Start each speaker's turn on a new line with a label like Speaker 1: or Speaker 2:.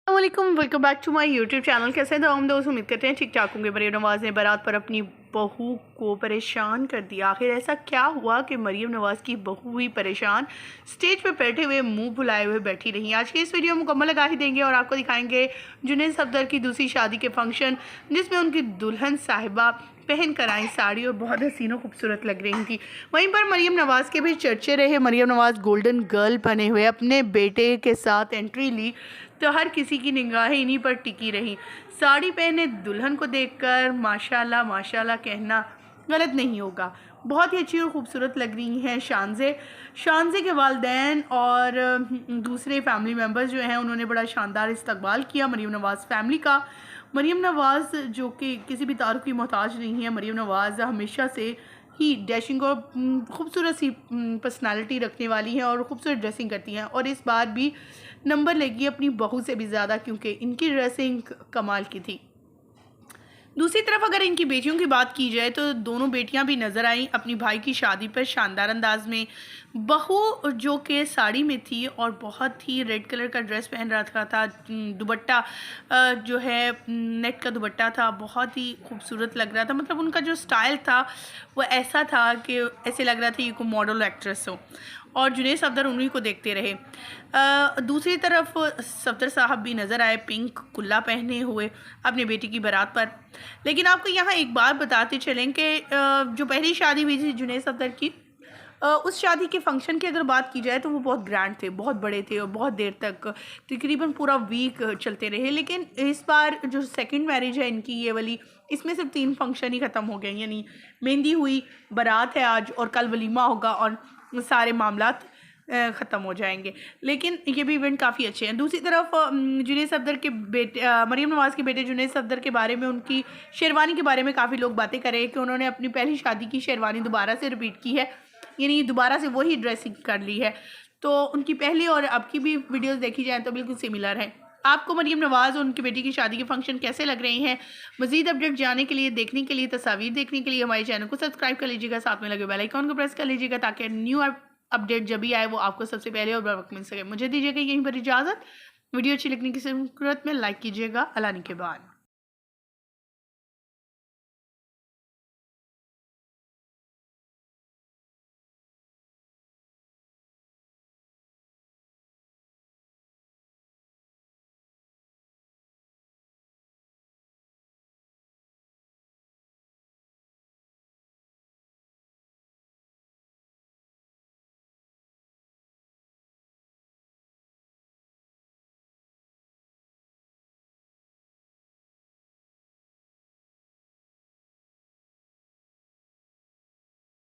Speaker 1: अस्सलामुअलैकुम, welcome back to my YouTube channel. कैसे हैं हम दोस्त? उम्मीद करते हैं ठीक ठाक होंगे। मरीम नवाज़ ने बारात पर अपनी बहू को परेशान कर दिया। आखिर ऐसा क्या हुआ कि मरीम नवाज़ की बहू हुई परेशान, स्टेज पर बैठे हुए मुंह भुलाए हुए बैठी रही। आज की इस वीडियो मुकम्मल आगाही देंगे और आपको दिखाएंगे जुनैद सफदर की दूसरी शादी के फंक्शन, जिसमें उनकी दुल्हन साहिबा पहन कर आई साड़ी और बहुत हसीन और खूबसूरत लग रही थी। वहीं पर मरीम नवाज़ के भी चर्चे रहे। मरीम नवाज़ गोल्डन गर्ल बने हुए अपने बेटे के साथ एंट्री ली तो हर किसी की निगाहें इन्हीं पर टिकी रही। साड़ी पहने दुल्हन को देखकर माशाल्लाह माशाल्लाह कहना गलत नहीं होगा। बहुत ही अच्छी और ख़ूबसूरत लग रही हैं शानजे के वालिदैन और दूसरे फैमिली मेम्बर्स जो हैं, उन्होंने बड़ा शानदार इस्तकबाल किया मरीम नवाज़ फैमिली का। मरीम नवाज़ जो कि किसी भी तारुफ की मोहताज नहीं है। मरीम नवाज़ हमेशा से ही डैशिंग और खूबसूरत सी पर्सनालिटी रखने वाली हैं और ख़ूबसूरत ड्रेसिंग करती हैं, और इस बार भी नंबर लेगी अपनी बहू से भी ज़्यादा, क्योंकि इनकी ड्रेसिंग कमाल की थी। दूसरी तरफ अगर इनकी बेटियों की बात की जाए तो दोनों बेटियां भी नज़र आईं अपनी भाई की शादी पर शानदार अंदाज में। बहू जो कि साड़ी में थी और बहुत ही रेड कलर का ड्रेस पहन रखा था, दुपट्टा जो है नेट का दुपट्टा था, बहुत ही खूबसूरत लग रहा था। मतलब उनका जो स्टाइल था वो ऐसा था कि ऐसे लग रहा था ये कोई मॉडल एक्ट्रेस हो, और जुनैद सफदर उन्हीं को देखते रहे। दूसरी तरफ सफदर साहब भी नज़र आए पिंक कुल्ला पहने हुए अपनी बेटी की बारात पर। लेकिन आपको यहाँ एक बात बताते चलें कि जो पहली शादी हुई थी जुनैद सफदर की, उस शादी के फंक्शन की अगर बात की जाए तो वो बहुत ग्रैंड थे, बहुत बड़े थे और बहुत देर तक तकरीबन पूरा वीक चलते रहे। लेकिन इस बार जो सेकंड मैरिज है इनकी ये वाली, इसमें सिर्फ 3 फंक्शन ही ख़त्म हो गए। यानी मेहंदी हुई, बारात है आज और कल वलीमा होगा और सारे मामलात ख़त्म हो जाएंगे। लेकिन ये भी इवेंट काफ़ी अच्छे हैं। दूसरी तरफ जुनैद सफदर के बेटे मरीम नवाज़ के बेटे जुनैद सफदर के बारे में, उनकी शेरवानी के बारे में काफ़ी लोग बातें कर रहे हैं कि उन्होंने अपनी पहली शादी की शेरवानी दोबारा से रिपीट की है, यानी दोबारा से वही ड्रेसिंग कर ली है। तो उनकी पहली और अब की भी वीडियोज़ देखी जाए तो बिल्कुल सिमिलर है। आपको मरीम नवाज़ और उनकी बेटी की शादी के फंक्शन कैसे लग रहे हैं? मज़ीद अपडेट जानने के लिए, देखने के लिए, तस्वीर देखने के लिए हमारे चैनल को सब्सक्राइब कर लीजिएगा, साथ में लगे बेल आइकन को प्रेस कर लीजिएगा ताकि न्यू अपडेट जब भी आए वो आपको सबसे पहले और बर वक्त मिल सके। मुझे दीजिएगा यहीं पर इजाज़त। वीडियो अच्छी लगने की सूरत में लाइक कीजिएगा। अल्लाह के बाद।